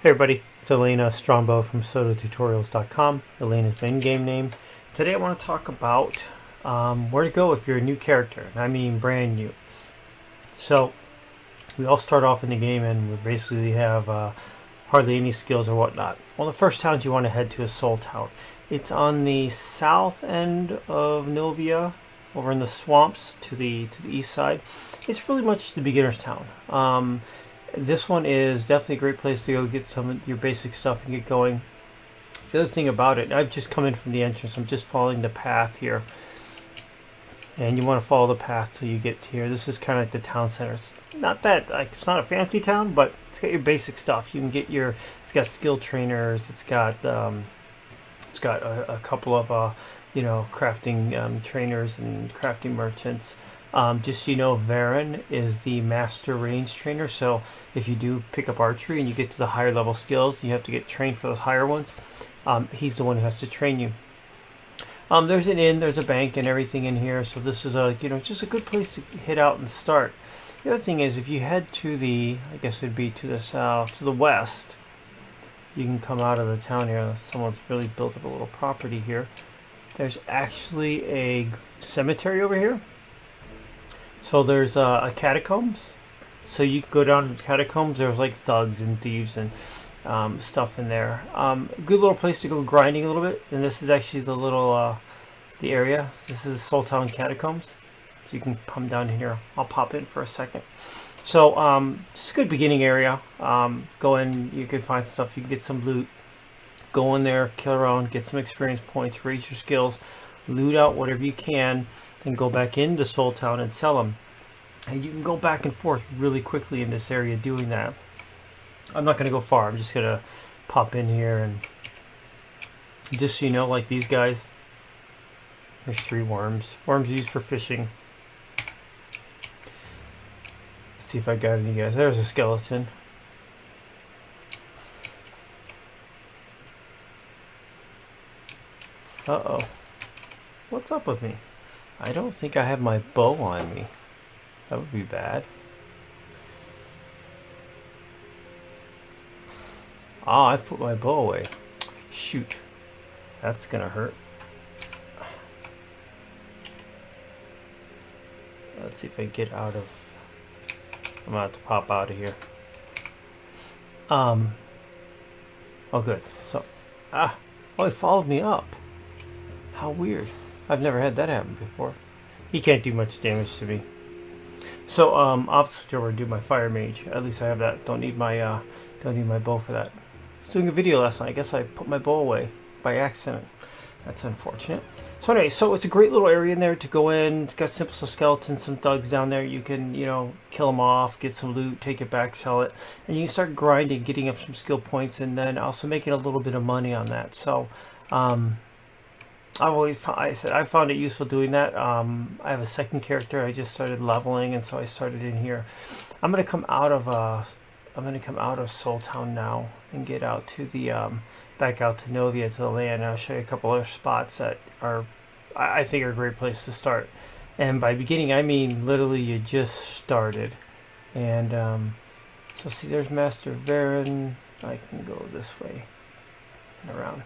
Hey everybody, it's Elena Strombo from SotoTutorials.com, Elena's in-game name. Today I want to talk about where to go if you're a new character, and I mean brand new. So, we all start off in the game and we basically have hardly any skills or whatnot. Well, the first towns you want to head to is Soltown. It's on the south end of Novia, over in the swamps to the east side. It's really much the beginner's town. This one is definitely a great place to go get some of your basic stuff and get going. The other thing about it, I've just come in from the entrance. I'm just following the path here. And you want to follow the path till you get to here. This is kind of like the town center. It's not that, like, it's not a fancy town, but it's got your basic stuff. You can get your, it's got skill trainers. It's got a couple of, crafting trainers and crafting merchants. Just so you know, Varen is the master range trainer, so if you do pick up archery and you get to the higher level skills, you have to get trained for those higher ones. He's the one who has to train you. There's an inn, there's a bank and everything in here, so this is just a good place to hit out and start. The other thing is, if you head to the, I guess it would be to the south, to the west, you can come out of the town here. Someone's really built up a little property here. There's actually a cemetery over here. So there's a catacombs. So you can go down to the catacombs. There's like thugs and thieves and stuff in there. Good little place to go grinding a little bit. And this is actually the little the area. This is Soltown catacombs. So you can come down here. I'll pop in for a second. So just a good beginning area. Go in. You can find stuff. You can get some loot. Go in there, kill around, get some experience points, raise your skills, loot out whatever you can, and go back into Soltown and sell them. And you can go back and forth really quickly in this area doing that. I'm not going to go far. I'm just going to pop in here, and just so you know, like these guys, there's 3 worms. Worms used for fishing. Let's see if I got any guys. There's a skeleton. Uh-oh. What's up with me? I don't think I have my bow on me. That would be bad. Ah, I've put my bow away. Shoot. That's gonna hurt. Let's see if I get out of... I'm gonna have to pop out of here. Oh good. So, oh, he followed me up. How weird. I've never had that happen before. He can't do much damage to me. So I'll switch over and do my fire mage. At least I have that. Don't need my bow for that. I was doing a video last night. I guess I put my bow away by accident. That's unfortunate. So anyway, so it's a great little area in there to go in. It's got simple skeletons, some thugs down there. You can, kill them off, get some loot, take it back, sell it, and you can start grinding, getting up some skill points, and then also making a little bit of money on that. So I found it useful doing that. I have a second character. I just started leveling, and so I started in here. I'm gonna come out of Soltown now and get out to the back out to Novia, to the land. And I'll show you a couple other spots that are I think are a great place to start. And by beginning, I mean literally you just started. And so see, there's Master Varen. I can go this way and around.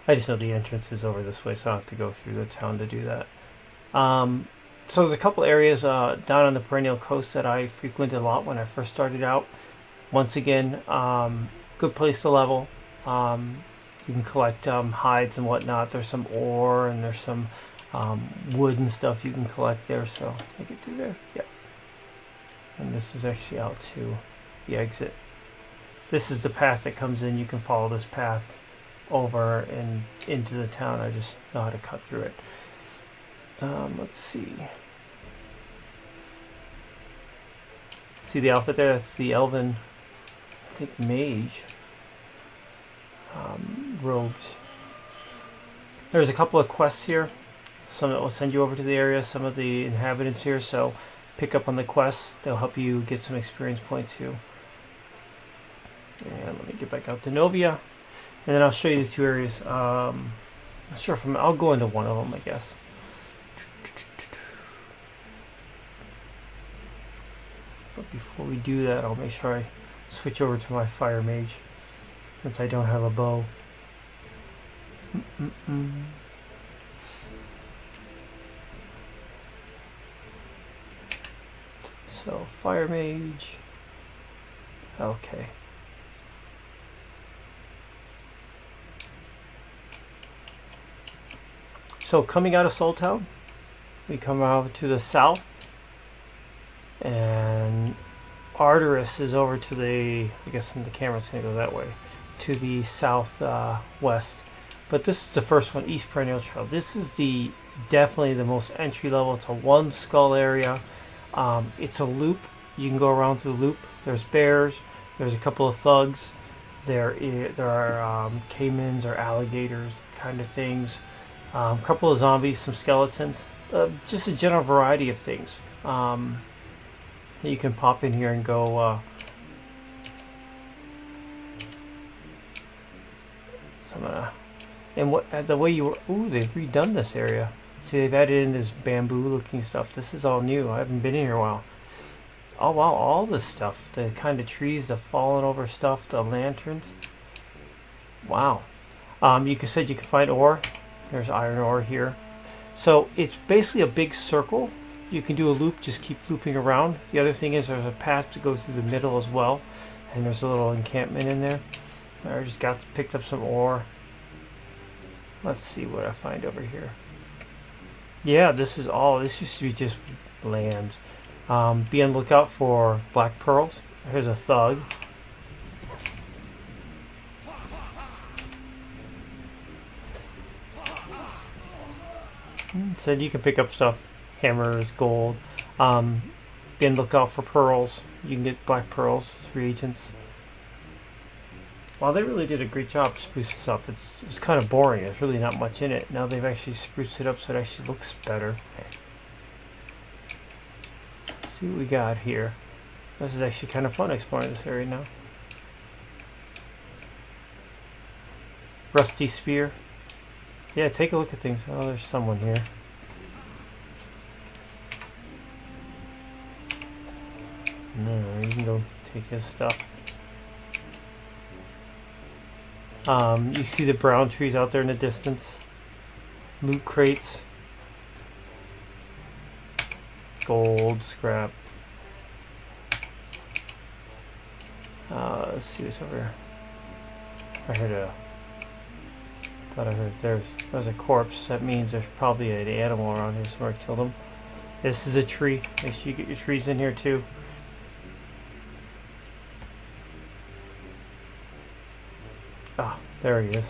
I just know the entrance is over this way, so I don't have to go through the town to do that. So there's a couple areas down on the Perennial Coast that I frequented a lot when I first started out. Once again, good place to level. You can collect hides and whatnot. There's some ore and there's some wood and stuff you can collect there. So can I get through there? Yeah. And this is actually out to the exit. This is the path that comes in. You can follow this path over and into the town. I just know how to cut through it. Let's see. See the outfit there? That's the elven, I think, mage robes. There's a couple of quests here. Some that will send you over to the area, some of the inhabitants here, so pick up on the quests. They'll help you get some experience points too. And let me get back out to Novia. And then I'll show you the 2 areas. Not sure if I'll go into one of them, I guess. But before we do that, I'll make sure I switch over to my fire mage since I don't have a bow. So fire mage. Okay. So coming out of Soltown, we come out to the south, and Arteris is over to the, I guess the camera's going to go that way, to the southwest. But this is the first one, East Perennial Trail. This is definitely the most entry level. It's a one skull area. It's a loop. You can go around through the loop. There's bears. There's a couple of thugs. There are caimans or alligators kind of things. A couple of zombies, some skeletons. Just a general variety of things. You can pop in here and go. And what the way you were? Ooh, they've redone this area. See, they've added in this bamboo-looking stuff. This is all new. I haven't been in here in a while. Oh wow, all this stuff. The kind of trees, the fallen over stuff, the lanterns. Wow. You said you could find ore. There's iron ore here. So it's basically a big circle. You can do a loop, just keep looping around. The other thing is there's a path to go through the middle as well. And there's a little encampment in there. I just picked up some ore. Let's see what I find over here. Yeah, this used to be just lands. Be on the lookout for black pearls. Here's a thug. Said you can pick up stuff, hammers, gold. Be on the lookout for pearls. You can get black pearls, reagents. Well, they really did a great job sprucing this up. It's kind of boring. There's really not much in it. Now they've actually spruced it up so it actually looks better. Let's see what we got here. This is actually kind of fun exploring this area now. Rusty spear. Yeah, take a look at things. Oh, there's someone here. No, you can go take his stuff. You see the brown trees out there in the distance. Loot crates. Gold, scrap. Let's see what's over here. I heard there's a corpse. That means there's probably an animal around here somewhere killed him. This is a tree. Make sure you get your trees in here too. Ah, there he is.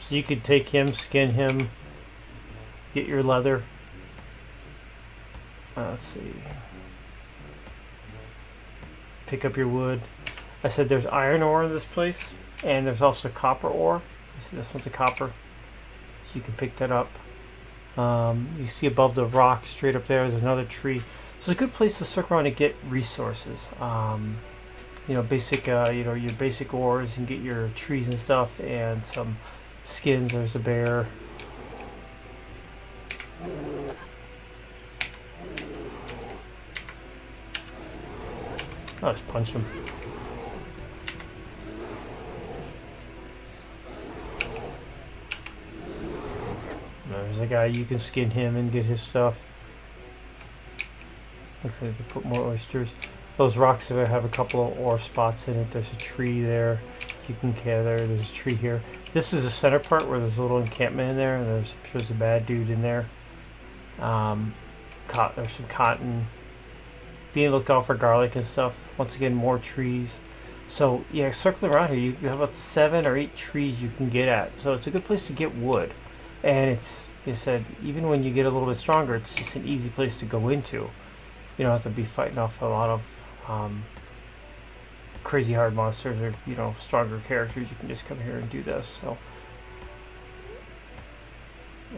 So you could take him, skin him, get your leather. Let's see. Pick up your wood. I said there's iron ore in this place, and there's also copper ore. You see this one's a copper, so you can pick that up. You see above the rock, straight up there, is another tree. So it's a good place to circle around and get resources. Basic, your basic ores, and get your trees and stuff, and some skins. There's a bear. I'll just punch him. There's a guy, you can skin him and get his stuff. Looks like they put more oysters. Those rocks have a couple of ore spots in it. There's a tree there. You can gather. There's a tree here. This is the center part where there's a little encampment in there, and there's a bad dude in there. There's some cotton. Be on the lookout for garlic and stuff. Once again, more trees. So yeah, circling around here, you have about 7 or 8 trees you can get at. So it's a good place to get wood. And they said, even when you get a little bit stronger, it's just an easy place to go into. You don't have to be fighting off a lot of crazy hard monsters or stronger characters. You can just come here and do this. So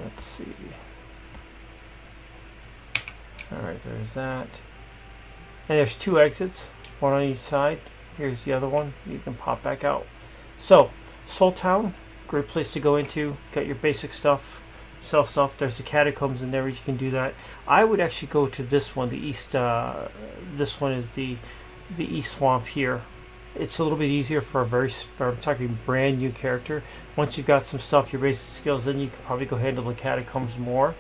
let's see. All right, there's that. And there's 2 exits, one on each side. Here's the other one. You can pop back out. So, Soltown, great place to go into, get your basic stuff, sell stuff. There's the catacombs in there, you can do that. I would actually go to this one, the east. This one is the east swamp here. It's a little bit easier for I'm talking brand new character. Once you've got some stuff, your basic skills, then you can probably go handle the catacombs more.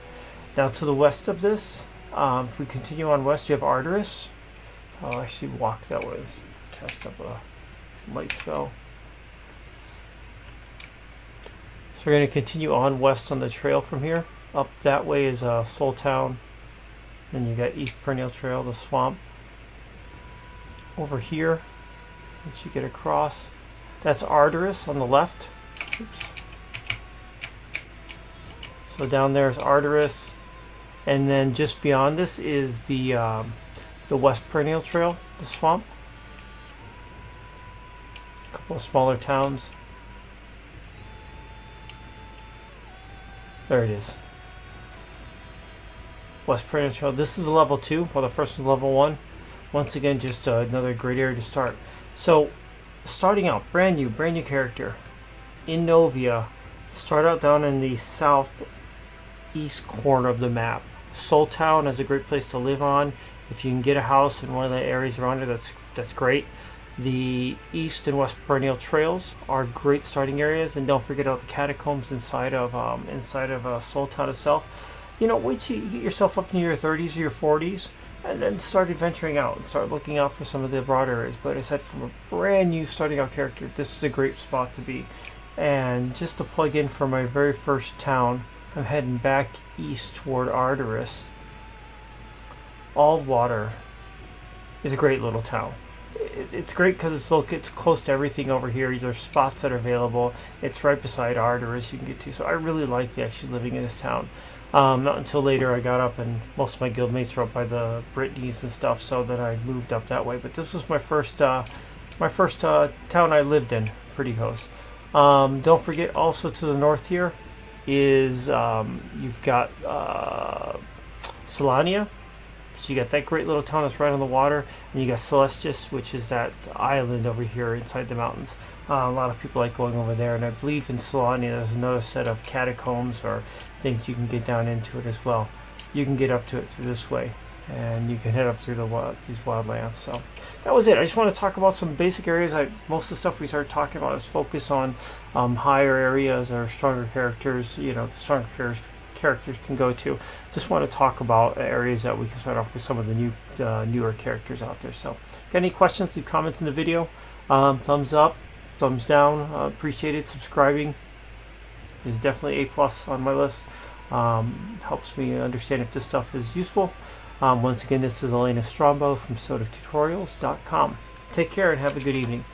Now to the west of this, if we continue on west, you have Arteris. I'll actually walk that way. Cast up a light spell. So we're going to continue on west on the trail from here. Up that way is Soltown. Then you got East Perennial Trail, the swamp. Over here, once you get across, that's Arteris on the left. Oops. So down there is Arteris, and then just beyond this is the West Perennial Trail, the swamp. A couple of smaller towns. There it is. West Perennial Trail. This is the level 2, while the first one's level 1. Once again, just another great area to start. So, starting out, brand new character. In Novia, start out down in the southeast corner of the map. Soltown is a great place to live on. If you can get a house in one of the areas around it, that's great. The East and West Perennial Trails are great starting areas, and don't forget about the catacombs inside of Soltown itself. You know, wait till you get yourself up into your 30s or your 40s, and then start adventuring out and start looking out for some of the broader areas. But I said, from a brand new starting out character, this is a great spot to be. And just to plug in for my very first town, I'm heading back east toward Arteris. Aldwater is a great little town. It's great because it's close to everything over here. There's spots that are available. It's right beside Arteris you can get to. So I really like actually living in this town. Not until later I got up, and most of my guildmates were up by the Brittany's and stuff, so then I moved up that way. But this was my first town I lived in, pretty close. Don't forget, also to the north here is you've got Solania. So you got that great little town that's right on the water, and you got Celestis, which is that island over here inside the mountains. A lot of people like going over there, and I believe in Solania there's another set of catacombs or things you can get down into it as well. You can get up to it through this way, and you can head up through these wildlands. So that was it. I just want to talk about some basic areas. Most of the stuff we started talking about is focus on higher areas or stronger characters. You know, the stronger characters can go to. Just want to talk about areas that we can start off with some of the newer characters out there. So, got any questions? Leave comments in the video. Thumbs up, thumbs down. Appreciate it. Subscribing is definitely A+ on my list. Helps me understand if this stuff is useful. Once again, this is Elena Strombo from SodaTutorials.com. Take care and have a good evening.